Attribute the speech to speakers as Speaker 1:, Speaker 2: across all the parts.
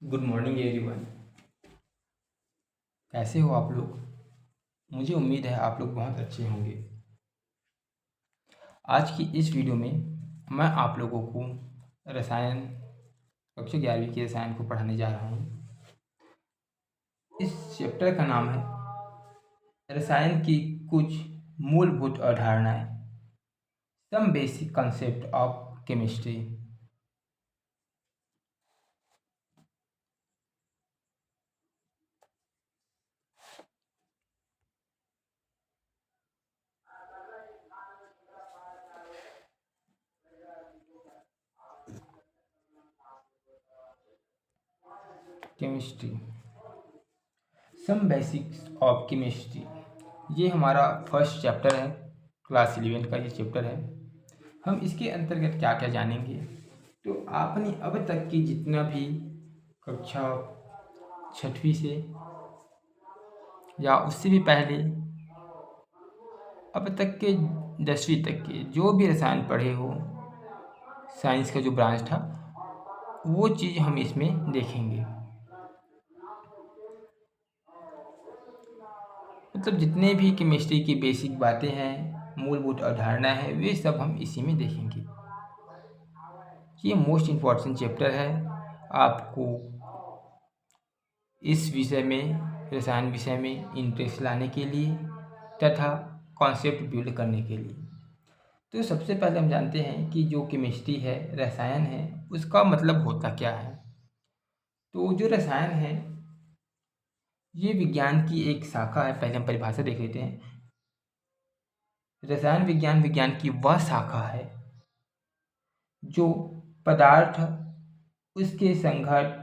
Speaker 1: Good morning everyone. कैसे हो आप लोग? मुझे उम्मीद है आप लोग बहुत अच्छे होंगे। आज की इस वीडियो में मैं आप लोगों को रसायन कक्षा 11वीं के रसायन को पढ़ाने जा रहा हूँ। इस चैप्टर का नाम है रसायन की कुछ मूलभूत अवधारणाएं, some basic concept of chemistry. Chemistry, some basics of chemistry, ये हमारा फर्स्ट चैप्टर है। क्लास 11 का ये चैप्टर है। हम इसके अंतर्गत क्या क्या जानेंगे, तो आपने अब तक की जितना भी कक्षा 6वीं से या उससे भी पहले अब तक के 10वीं तक के जो भी रसायन पढ़े हो, साइंस का जो ब्रांच था, वो चीज़ हम इसमें देखेंगे। मतलब जितने भी केमिस्ट्री की बेसिक बातें हैं, मूलभूत अवधारणा है, वे सब हम इसी में देखेंगे। ये मोस्ट इम्पॉर्टेंट चैप्टर है आपको इस विषय में, रसायन विषय में इंटरेस्ट लाने के लिए तथा कॉन्सेप्ट बिल्ड करने के लिए। तो सबसे पहले हम जानते हैं कि जो केमिस्ट्री है, रसायन है, उसका मतलब होता क्या है। तो जो रसायन है, ये विज्ञान की एक शाखा है। पहले हम परिभाषा देख लेते हैं। रसायन विज्ञान विज्ञान की वह शाखा है जो पदार्थ, उसके संघटन,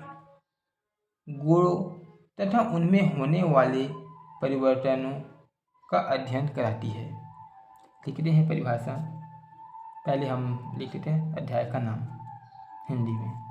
Speaker 1: गुणों तथा उनमें होने वाले परिवर्तनों का अध्ययन कराती है। लिखते हैं परिभाषा। पहले हम लिख लेते हैं अध्याय का नाम हिंदी में।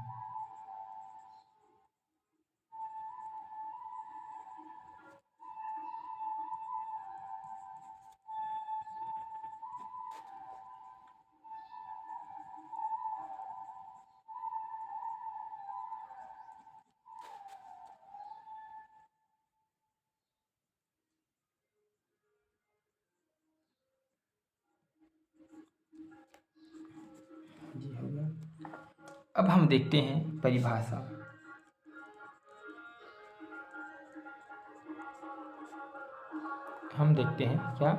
Speaker 1: जी हो गया। अब हम देखते हैं परिभाषा। हम देखते हैं क्या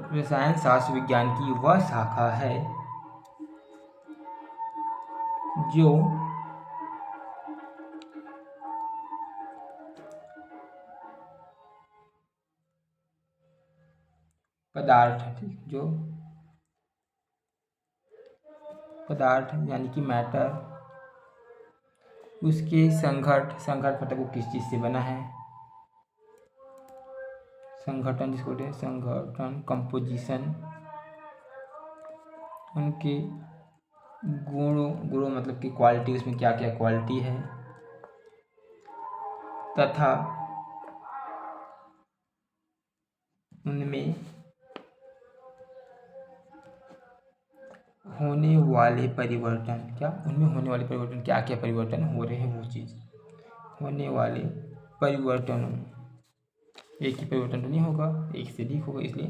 Speaker 1: रसायन शास्त्र विज्ञान की वह शाखा है जो पदार्थ, जो पदार्थ यानी कि मैटर, उसके संघट मतलब वो किस चीज़ से बना है, संगठन जिसको बोलते हैं, संगठन कंपोजिशन, उनके गुणों मतलब कि क्वालिटी, उसमें क्या क्या क्वालिटी है, तथा उनमें होने वाले परिवर्तन, क्या क्या परिवर्तन हो रहे हैं, वो चीज़, होने वाले परिवर्तनों, एक ही परिवर्तन तो नहीं होगा, एक से अधिक होगा, इसलिए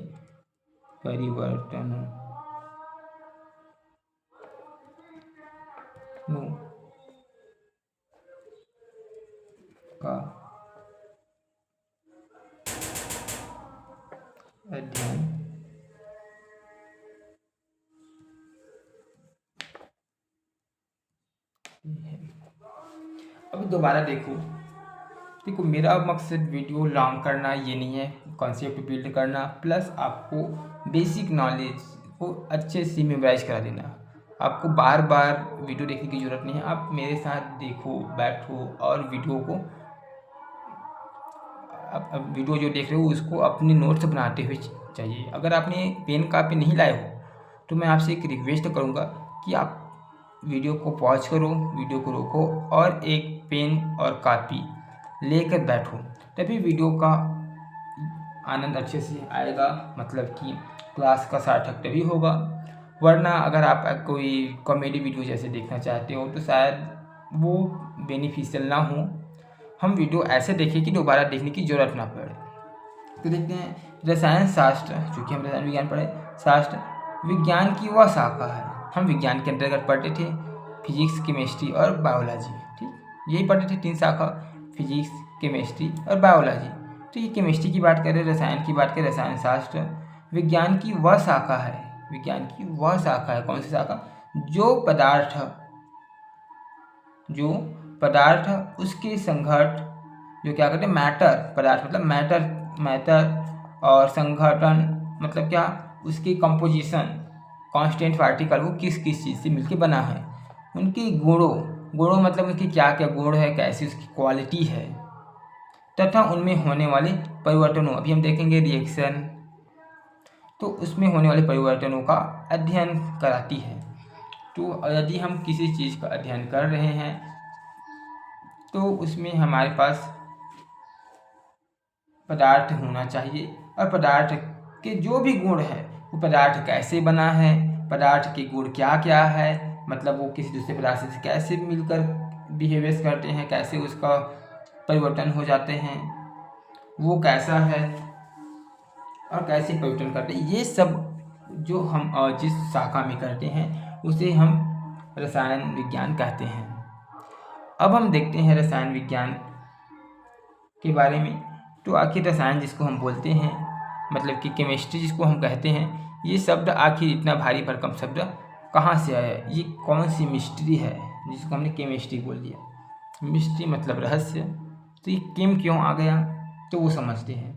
Speaker 1: परिवर्तनों का अध्ययन है। अब दोबारा देखो मेरा मकसद वीडियो लॉन्ग करना ये नहीं है, कॉन्सेप्ट बिल्ड करना प्लस आपको बेसिक नॉलेज को अच्छे से मेमोराइज करा देना। आपको बार बार वीडियो देखने की ज़रूरत नहीं है, आप मेरे साथ देखो, बैठो और वीडियो को अब वीडियो जो देख रहे हो उसको अपने नोट्स बनाते हुए चाहिए। अगर आपने पेन कापी नहीं लाए हो तो मैं आपसे एक रिक्वेस्ट करूँगा कि आप वीडियो को पॉज करो, वीडियो को रोको और एक पेन और कापी लेकर बैठो, तभी वीडियो का आनंद अच्छे से आएगा, मतलब कि क्लास का सार्थक तभी होगा। वरना अगर आप कोई कॉमेडी वीडियो जैसे देखना चाहते हो तो शायद वो बेनिफिशियल ना हो। हम वीडियो ऐसे देखें कि दोबारा देखने की ज़रूरत ना पड़े। तो देखते हैं रसायन शास्त्र, चूँकि हम रसायन विज्ञान पढ़े, शास्त्र विज्ञान की वह शाखा है। हम विज्ञान के अंतर्गत पढ़ते थे फिजिक्स, केमिस्ट्री और बायोलॉजी, ठीक, यही पढ़ते थे 3 शाखा, फिजिक्स, केमिस्ट्री और बायोलॉजी। तो ये केमिस्ट्री की बात करें, रसायन की बात करें, रसायन शास्त्र विज्ञान की वह शाखा है, विज्ञान की वह शाखा है। कौन सी शाखा? जो पदार्थ उसके संघट, जो क्या कहते हैं मैटर, पदार्थ मतलब मैटर और संघटन मतलब क्या, उसकी कंपोजिशन, कांस्टेंट पार्टिकल वो किस किस चीज़ से मिलके बना है, उनके गुणों मतलब उनकी क्या क्या गुण है, कैसी उसकी क्वालिटी है, तथा उनमें होने वाले परिवर्तनों, अभी हम देखेंगे रिएक्शन, तो उसमें होने वाले परिवर्तनों का अध्ययन कराती है। तो यदि हम किसी चीज़ का अध्ययन कर रहे हैं तो उसमें हमारे पास पदार्थ होना चाहिए, और पदार्थ के जो भी गुण है, वो पदार्थ कैसे बना है, पदार्थ के गुण क्या क्या है, मतलब वो किसी दूसरे पदार्थ से कैसे मिलकर बिहेवियर्स करते हैं, कैसे उसका परिवर्तन हो जाते हैं, वो कैसा है और कैसे परिवर्तन करते हैं, ये सब जो हम जिस शाखा में करते हैं उसे हम रसायन विज्ञान कहते हैं। अब हम देखते हैं रसायन विज्ञान के बारे में। तो आखिर रसायन जिसको हम बोलते हैं, मतलब कि केमिस्ट्री जिसको हम कहते हैं, ये शब्द आखिर इतना भारी भरकम शब्द कहाँ से आया? ये कौन सी मिस्ट्री है जिसको हमने केमिस्ट्री बोल दिया? मिस्ट्री मतलब रहस्य। तो ये केम क्यों आ गया, तो वो समझते हैं।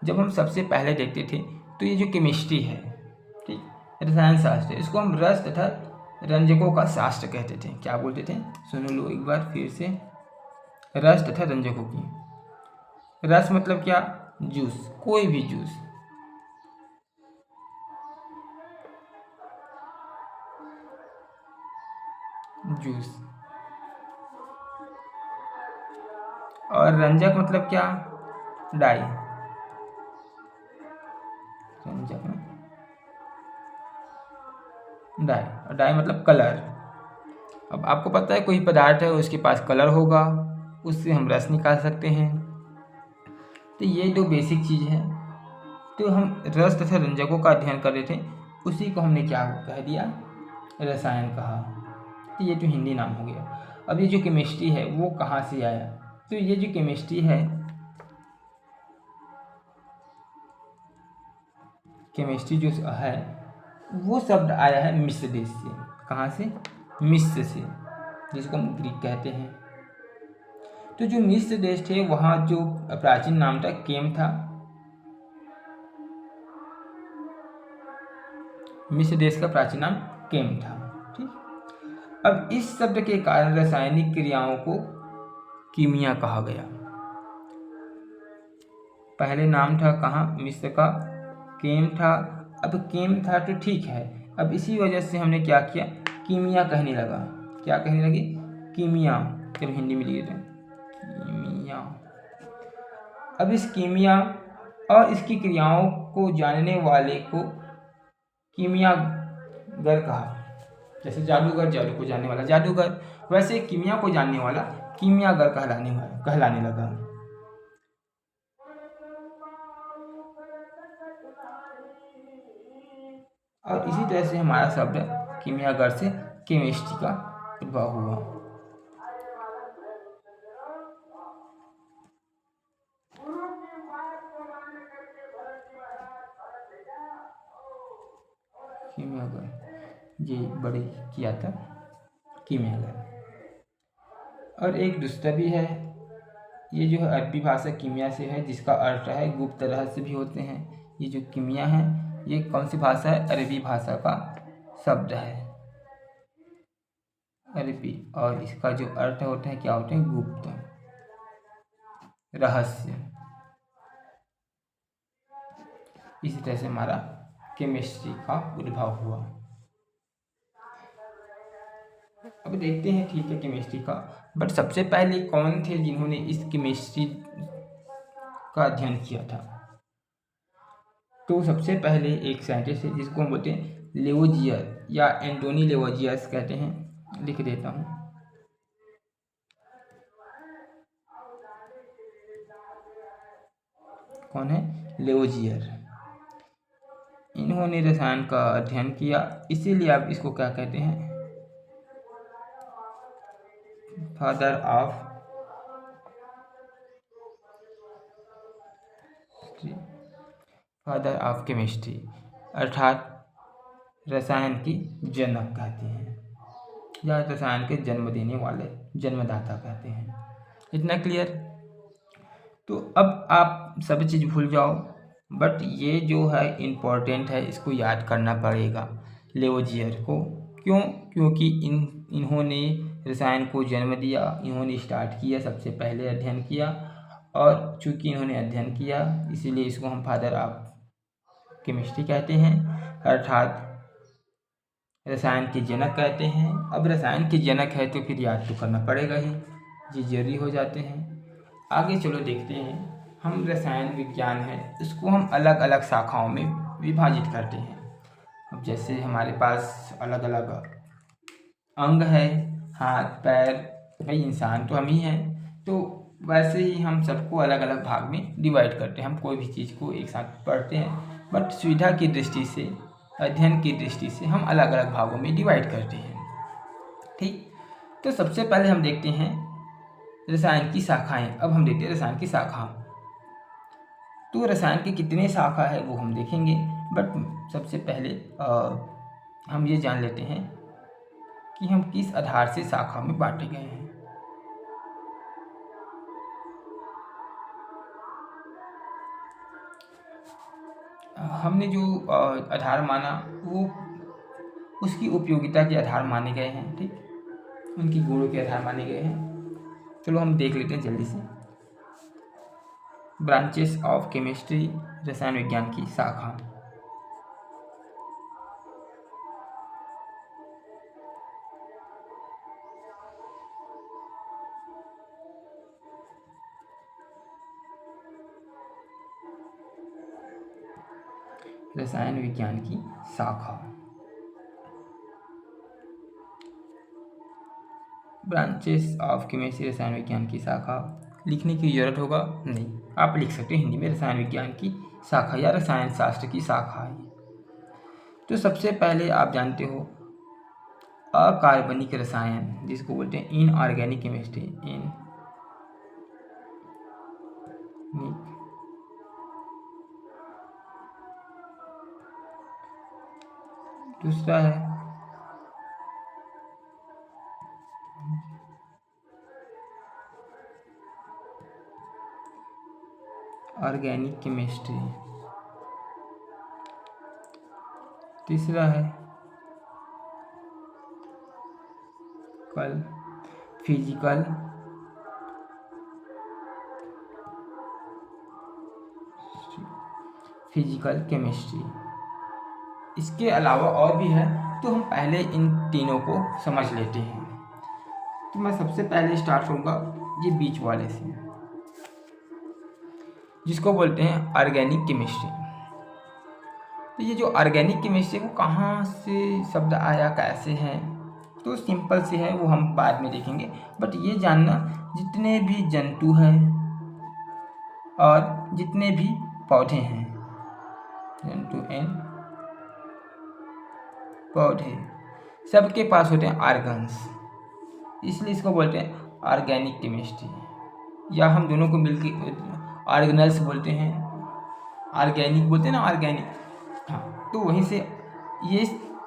Speaker 1: जब हम सबसे पहले देखते थे तो ये जो केमिस्ट्री है, ठीक, रसायन शास्त्र, इसको हम रस तथा रंजकों का शास्त्र कहते थे। क्या बोलते थे? सुन लो एक बार फिर से। रस तथा रंजकों की। रस मतलब क्या? जूस, कोई भी जूस। जूस। और रंजक मतलब क्या? डाई। रंजक में डाई, और डाई मतलब कलर। अब आपको पता है कोई पदार्थ है उसके पास कलर होगा, उससे हम रस निकाल सकते हैं। तो ये दो बेसिक चीज़ है। तो हम रस तथा रंजकों का अध्ययन कर रहे थे, उसी को हमने क्या कह दिया? रसायन कहा। तो ये तो हिंदी नाम हो गया। अब ये जो केमिस्ट्री है वो कहाँ से आया? तो ये जो केमिस्ट्री है, केमिस्ट्री जो है वो शब्द आया है मिस्र देश से। कहाँ से? मिस्र से, जिसको हम ग्रीक कहते हैं। तो जो मिस्र देश थे वहाँ जो प्राचीन नाम था केम था। मिस्र देश का प्राचीन नाम केम था, ठीक। अब इस शब्द के कारण रासायनिक क्रियाओं को कीमिया कहा गया। पहले नाम था कहाँ? मिस्र का, केम था। अब केम था तो ठीक है, अब इसी वजह से हमने क्या किया? कीमिया कहने लगा। क्या कहने लगे? कीमिया। जब हिंदी में लिए थे कीमिया। अब इस कीमिया और इसकी क्रियाओं को जानने वाले को कीमियागर कहा। जैसे जादूगर, जादू को जानने वाला जादूगर, वैसे कीमिया को जानने वाला कीमियागर कहलाने लगा। और इसी तरह से हमारा शब्द कीमियागर से केमिस्ट्री का उद्भव हुआ। कीमियागर ये बड़े किया था कीमियागर। और एक दूसरा भी है, ये जो है अरबी भाषा कीमिया से है, जिसका अर्थ है गुप्त रहस्य भी होते हैं। ये जो कीमिया है ये कौन सी भाषा है? अरबी भाषा का शब्द है, अरबी। और इसका जो अर्थ होते हैं क्या होते हैं? गुप्त। रहस्य। इसी तरह से हमारा केमिस्ट्री का उद्भव हुआ। अब देखते हैं, ठीक है, केमिस्ट्री का, बट सबसे पहले कौन थे जिन्होंने इस केमिस्ट्री का अध्ययन किया था? तो सबसे पहले एक साइंटिस्ट है जिसको हम बोलते हैं लेवोजियर या एंटोनी लेवोजियस कहते हैं। लिख देता हूँ। कौन है? लेवोजियर। इन्होंने रसायन का अध्ययन किया, इसीलिए आप इसको क्या कहते हैं? फादर ऑफ केमिस्ट्री, अर्थात रसायन की जनक कहते हैं, या रसायन के जन्म देने वाले, जन्मदाता कहते हैं। इतना क्लियर? तो अब आप सब चीज़ भूल जाओ, बट ये जो है इम्पोर्टेंट है, इसको याद करना पड़ेगा लेवोजियर को। क्यों? क्योंकि इन्होंने रसायन को जन्म दिया, इन्होंने स्टार्ट किया, सबसे पहले अध्ययन किया, और चूँकि इन्होंने अध्ययन किया इसीलिए इसको हम फादर ऑफ केमिस्ट्री कहते हैं, अर्थात रसायन के जनक कहते हैं। अब रसायन के जनक है तो फिर याद तो करना पड़ेगा ही, ये जरूरी हो जाते हैं। आगे चलो देखते हैं। हम रसायन विज्ञान है इसको हम अलग अलग शाखाओं में विभाजित करते हैं। अब जैसे हमारे पास अलग अलग अंग है, हाथ पैर, भाई इंसान तो हम ही हैं, तो वैसे ही हम सबको अलग अलग भाग में डिवाइड करते हैं। हम कोई भी चीज़ को एक साथ पढ़ते हैं, बट सुविधा की दृष्टि से, अध्ययन की दृष्टि से हम अलग अलग भागों में डिवाइड करते हैं। ठीक, तो सबसे पहले हम देखते हैं रसायन की शाखाएं। अब हम देखते हैं रसायन की शाखा। तो रसायन के कितने शाखा है वो हम देखेंगे, बट सबसे पहले हम ये जान लेते हैं कि हम किस आधार से शाखा में बांटे गए हैं। हमने जो आधार माना वो उसकी उपयोगिता के आधार माने गए हैं, ठीक, उनकी गुणों के आधार माने गए हैं। चलो हम देख लेते हैं जल्दी से। ब्रांचेस ऑफ केमिस्ट्री, रसायन विज्ञान की शाखा। रसायन विज्ञान की शाखा, ब्रांचेस ऑफ केमिस्ट्री, रसायन विज्ञान की शाखा। लिखने की जरूरत होगा नहीं, आप लिख सकते हैं हिंदी में रसायन विज्ञान की शाखा या रसायन शास्त्र की शाखा है। तो सबसे पहले आप जानते हो अकार्बनिक रसायन, जिसको बोलते हैं इनऑर्गेनिक केमिस्ट्री। दूसरा है ऑर्गेनिक केमिस्ट्री। तीसरा है फिजिकल केमिस्ट्री। इसके अलावा और भी है, तो हम पहले इन तीनों को समझ लेते हैं। तो मैं सबसे पहले स्टार्ट करूँगा ये बीच वाले से, जिसको बोलते हैं ऑर्गेनिक केमिस्ट्री। तो ये जो ऑर्गेनिक केमिस्ट्री वो कहाँ से शब्द आया, कैसे है, तो सिंपल से है, वो हम बाद में देखेंगे। बट ये जानना, जितने भी जंतु हैं और जितने भी पौधे हैं, जंतु एंड पौधे, सबके पास होते हैं ऑर्गन्स, इसलिए इसको बोलते हैं ऑर्गेनिक केमिस्ट्री, या हम दोनों को मिलकर ऑर्गेनल्स बोलते हैं, ऑर्गेनिक बोलते हैं ना, ऑर्गेनिक। हाँ, तो वहीं से ये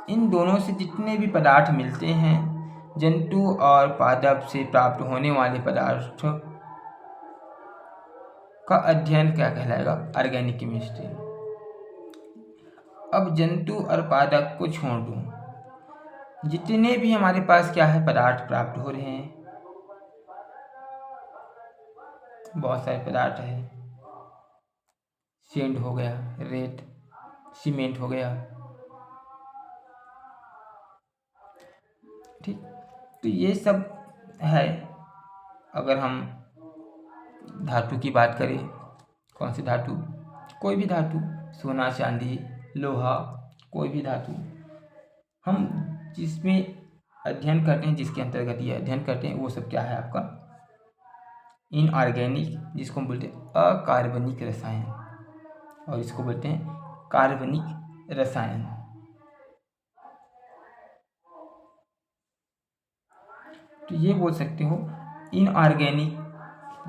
Speaker 1: इन दोनों से जितने भी पदार्थ मिलते हैं, जंतु और पादप से प्राप्त होने वाले पदार्थ का अध्ययन क्या कहलाएगा? Organic chemistry. अब जंतु और पादप को छोड़ दूं, जितने भी हमारे पास क्या है पदार्थ प्राप्त हो रहे हैं, बहुत सारे पदार्थ हैं, सेंड हो गया, रेत, सीमेंट हो गया, ठीक। तो ये सब है। अगर हम धातु की बात करें, कौन सी धातु, कोई भी धातु, सोना चांदी लोहा, कोई भी धातु हम जिसमें अध्ययन करते हैं, जिसके अंतर्गत ये अध्ययन करते हैं, वो सब क्या है आपका इनऑर्गेनिक, जिसको हम बोलते हैं अकार्बनिक रसायन, और इसको बोलते हैं कार्बनिक रसायन। तो ये बोल सकते हो इनऑर्गेनिक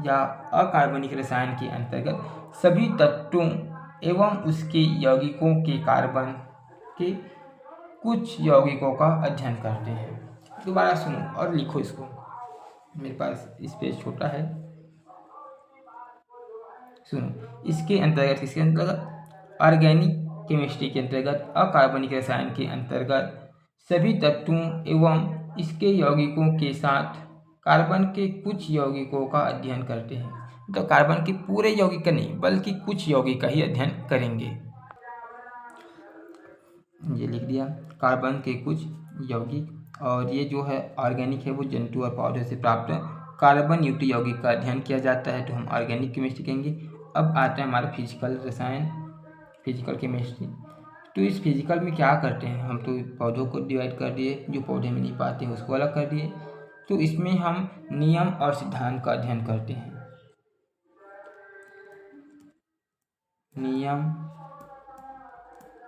Speaker 1: या अकार्बनिक रसायन के अंतर्गत सभी तत्वों एवं उसके यौगिकों के कार्बन के कुछ यौगिकों का अध्ययन करते हैं। दोबारा सुनो और लिखो इसको, मेरे पास स्पेस छोटा है। सुनो, इसके अंतर्गत, किसके अंतर्गत, ऑर्गेनिक केमिस्ट्री के अंतर्गत अकार्बनिक रसायन के अंतर्गत सभी तत्वों एवं इसके यौगिकों के साथ कार्बन के कुछ यौगिकों का अध्ययन करते हैं। तो कार्बन के पूरे यौगिक का नहीं, बल्कि कुछ यौगिक का ही अध्ययन करेंगे। ये लिख दिया, कार्बन के कुछ यौगिक। और ये जो है ऑर्गेनिक है, वो जंतु और पौधों से प्राप्त कार्बन युक्त यौगिक का अध्ययन किया जाता है, तो हम ऑर्गेनिक केमिस्ट्री कहेंगे। अब आता है हमारा फिजिकल रसायन, फिजिकल केमिस्ट्री। तो इस फिजिकल में क्या करते हैं, हम तो पौधों को डिवाइड कर दिए, जो पौधे में नहीं पाते हैं उसको अलग कर दिए। तो इसमें हम नियम और सिद्धांत का अध्ययन करते हैं, नियम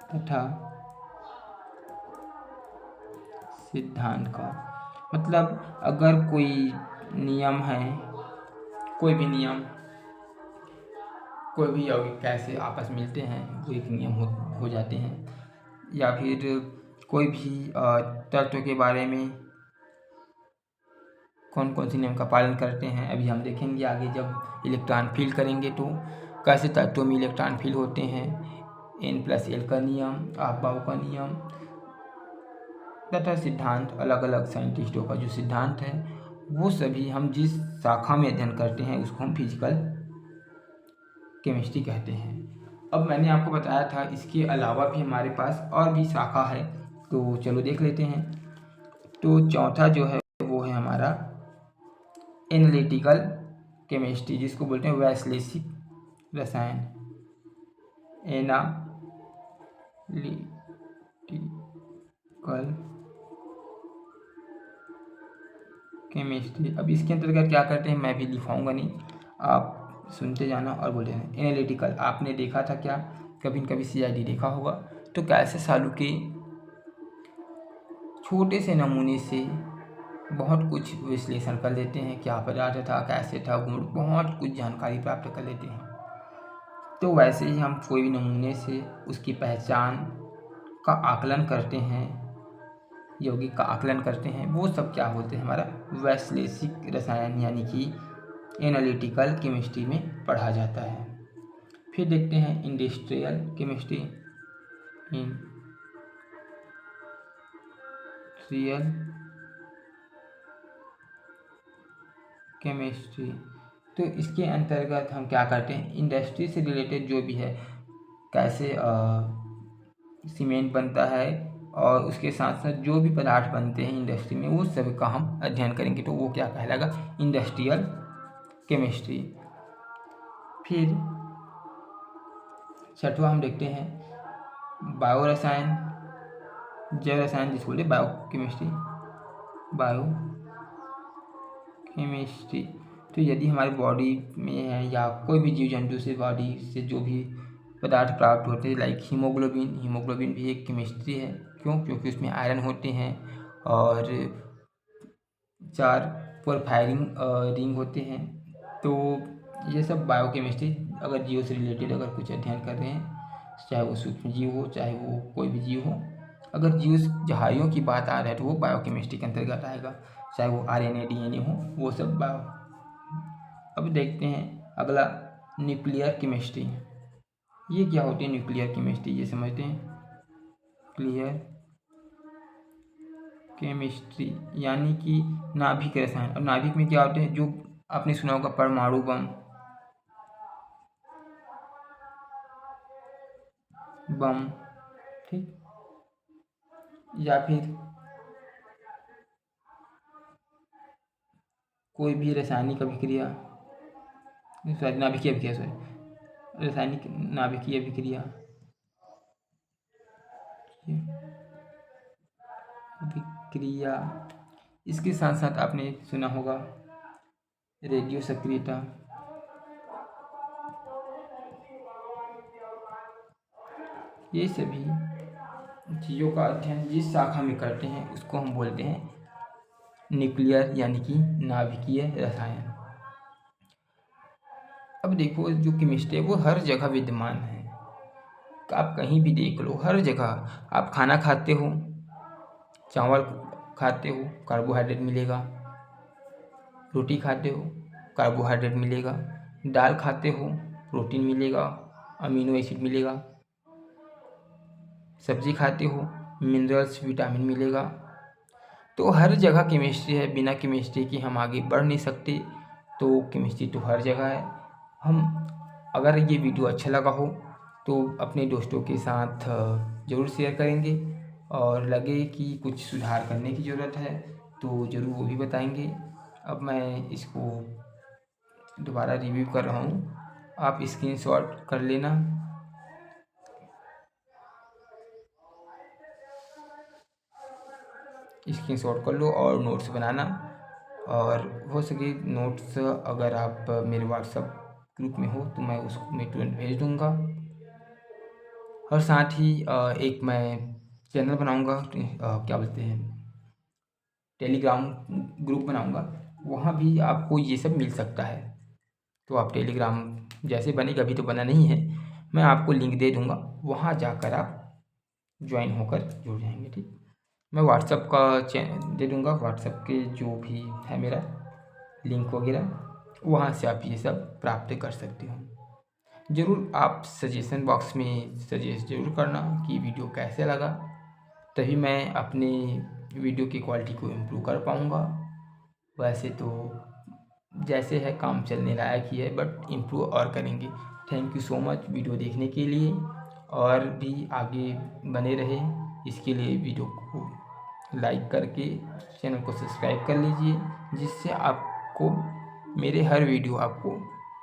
Speaker 1: तथा सिद्धांत का। मतलब अगर कोई नियम है, कोई भी नियम, कोई भी यौगिक कैसे आपस मिलते हैं, वो एक नियम हो जाते हैं। या फिर कोई भी तत्व के बारे में कौन कौन से नियम का पालन करते हैं, अभी हम देखेंगे आगे जब इलेक्ट्रॉन फील करेंगे तो कैसे तत्वों में इलेक्ट्रॉन फील होते हैं। N+L का नियम, अफबाउ का नियम तथा सिद्धांत, अलग अलग साइंटिस्टों का जो सिद्धांत है, वो सभी हम जिस शाखा में अध्ययन करते हैं उसको हम फिजिकल केमिस्ट्री कहते हैं। अब मैंने आपको बताया था इसके अलावा भी हमारे पास और भी शाखा है, तो चलो देख लेते हैं। तो चौथा जो है वो है हमारा एनालिटिकल केमिस्ट्री, जिसको बोलते हैं वैश्लेषिक रसायन, एनालिटिकल केमिस्ट्री। अब इसके अंतर्गत क्या करते हैं, मैं भी लिखाऊंगा नहीं, आप सुनते जाना और बोल देना। एनालिटिकल आपने देखा था क्या, कभी न कभी CID देखा होगा। तो कैसे सालों के छोटे से नमूने से बहुत कुछ विश्लेषण कर लेते हैं, क्या पदार्थ था, कैसे था, गुण, बहुत कुछ जानकारी प्राप्त कर लेते हैं। तो वैसे ही हम कोई भी नमूने से उसकी पहचान का आकलन करते हैं, यौगिक का आकलन करते हैं, वो सब क्या बोलते हैं, हमारा वैश्लेषिक रसायन यानी कि एनालिटिकल केमिस्ट्री में पढ़ा जाता है। फिर देखते हैं इंडस्ट्रियल केमिस्ट्री, इंडस्ट्रियल केमिस्ट्री। तो इसके अंतर्गत हम क्या करते हैं, इंडस्ट्री से रिलेटेड जो भी है, कैसे सीमेंट बनता है और उसके साथ साथ जो भी पदार्थ बनते हैं इंडस्ट्री में, वो सभी का हम अध्ययन करेंगे, तो वो क्या कहलाएगा, इंडस्ट्रियल केमिस्ट्री। फिर छठवां हम देखते हैं बायो रसायन, जैव रसायन जिसको बोलते हैं बायो केमिस्ट्री, बायो केमिस्ट्री। तो यदि हमारी बॉडी में है या कोई भी जीव जंतु से बॉडी से जो भी पदार्थ प्राप्त होते हैं, लाइक हीमोग्लोबिन, हीमोग्लोबिन भी एक केमिस्ट्री है। क्यों, क्योंकि उसमें आयरन होते हैं और 4 पोरफायरिन रिंग होते हैं। तो ये सब बायोकेमिस्ट्री, अगर जीव से रिलेटेड अगर कुछ अध्ययन कर रहे हैं, चाहे वो सूक्ष्म जीव हो, चाहे वो कोई भी जीव हो, अगर जीव जहारियों की बात आ रहा है तो वो बायोकेमिस्ट्री के अंतर्गत आएगा, चाहे वो RNA DNA हो, वो सब बायो। अब देखते हैं अगला न्यूक्लियर केमिस्ट्री। ये क्या होती है न्यूक्लियर केमिस्ट्री, ये समझते हैं। क्लियर केमिस्ट्री यानी कि नाभिक रसायन। और नाभिक में क्या होते हैं, जो आपने सुना होगा परमाणु बम, बम, ठीक, या फिर कोई भी रासायनिक अभिक्रिया, नाभिकीय अभिक्रिया, सॉरी, रासायनिक नाभिकीय अभिक्रिया, अभिक्रिया। इसके साथ साथ आपने सुना होगा रेडियो सक्रियता, ये सभी चीज़ों का अध्ययन जिस शाखा में करते हैं उसको हम बोलते हैं न्यूक्लियर यानी कि नाभिकीय रसायन। अब देखो जो केमिस्ट्री है वो हर जगह विद्यमान है, आप कहीं भी देख लो, हर जगह। आप खाना खाते हो, चावल खाते हो, कार्बोहाइड्रेट मिलेगा, रोटी खाते हो, कार्बोहाइड्रेट मिलेगा, दाल खाते हो, प्रोटीन मिलेगा, अमीनो एसिड मिलेगा, सब्जी खाते हो, मिनरल्स, विटामिन मिलेगा। तो हर जगह केमिस्ट्री है, बिना केमिस्ट्री के हम आगे बढ़ नहीं सकते। तो केमिस्ट्री तो हर जगह है। हम अगर ये वीडियो अच्छा लगा हो तो अपने दोस्तों के साथ ज़रूर शेयर करेंगे, और लगे कि कुछ सुधार करने की ज़रूरत है तो ज़रूर वो भी बताएंगे। अब मैं इसको दोबारा रिव्यू कर रहा हूँ, आप स्क्रीनशॉट कर लेना। स्क्रीनशॉट कर लो और नोट्स बनाना, और हो सके नोट्स अगर आप मेरे व्हाट्सएप ग्रुप में हो तो मैं उसको मैं तुरंत भेज दूँगा। और साथ ही एक मैं चैनल बनाऊँगा, क्या बोलते हैं, टेलीग्राम ग्रुप बनाऊँगा, वहाँ भी आपको ये सब मिल सकता है। तो आप टेलीग्राम जैसे बनेगा, अभी तो बना नहीं है, मैं आपको लिंक दे दूँगा, वहाँ जाकर आप ज्वाइन होकर जुड़ जाएंगे, ठीक। मैं व्हाट्सएप का दे दूँगा, व्हाट्सएप के जो भी है मेरा लिंक वगैरह, वहाँ से आप ये सब प्राप्त कर सकते हो। ज़रूर आप सजेशन बॉक्स में सजेस्ट ज़रूर करना कि वीडियो कैसे लगा, तभी मैं अपने वीडियो की क्वालिटी को इम्प्रूव कर पाऊँगा। वैसे तो जैसे है काम चलने लायक ही है, बट इम्प्रूव और करेंगे। Thank you so much video देखने के लिए, और भी आगे बने रहे इसके लिए वीडियो को लाइक करके चैनल को सब्सक्राइब कर लीजिए, जिससे आपको मेरे हर वीडियो आपको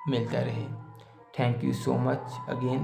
Speaker 1: मिलता रहे। Thank you so much again.